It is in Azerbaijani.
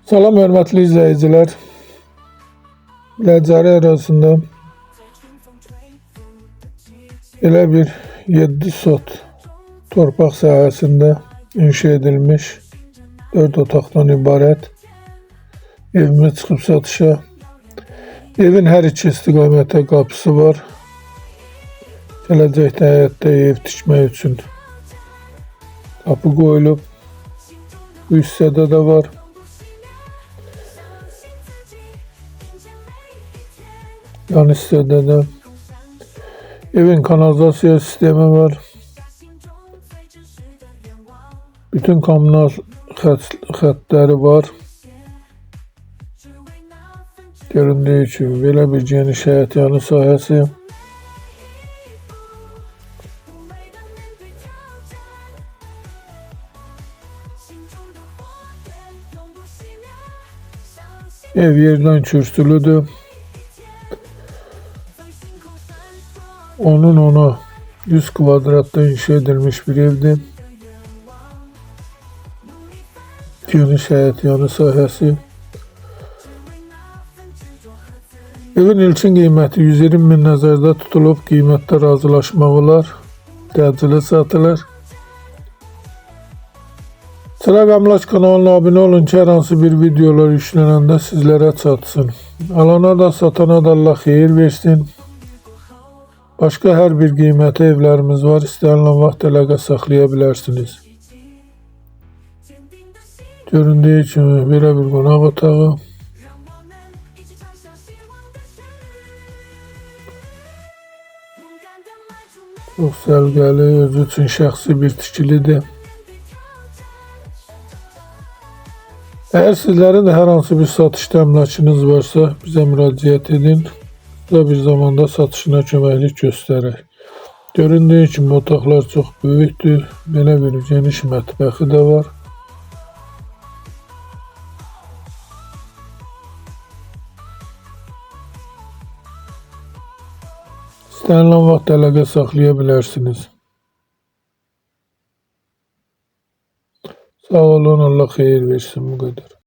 Salam hörmətli izləyicilər. Ləccəri ərazisində elə bir 7 sot torpaq sahəsində inşa edilmiş 4 otaqdan ibarət evimiz çıxıb satışa. Evin hər iki istiqamətə qapısı var. Gələcəkdə həyətdə ev tikmək üçün qapı qoyulub. Bu hissədə də var. Yan hissədə də evin kanalizasiya sistemi var. Bütün kommunal xəttləri var. Göründüyü kimi belə bir geniş həyət yanı sahəsi. Ev yerdən kürsülüdür. Ona 100 kvadratda inşa edilmiş bir evdir. Geniş həyət yanı sahəsi. Evin ilkin qiyməti 120 min nəzərdə tutulub, qiymətdə razılaşmaq olar, təcili satılır. Çıraq Əmlak kanalına abunə olun ki, hər hansı bir videolar yüklənəndə sizlərə çatsın. Alana da satana da Allah xeyir versin. Başqa hər bir qiymətli evlərimiz var, istənilən vaxt əlaqə saxlaya bilərsiniz. Göründüyü kimi belə bir qonaq otağı. Çox səliqəli, özü üçün şəxsi bir tikilidir. Əgər sizlərin də hər hansı bir satış təminatınız varsa, bizə müraciət edin. Kısa bir zamanda satışına köməklik göstərək. Göründüyü kimi otaqlar çox böyükdür. Belə bir geniş mətbəxi də var. İstənilən vaxt əlaqə saxlaya bilərsiniz. Sağ olun, Allah xeyir versin, bu qədər.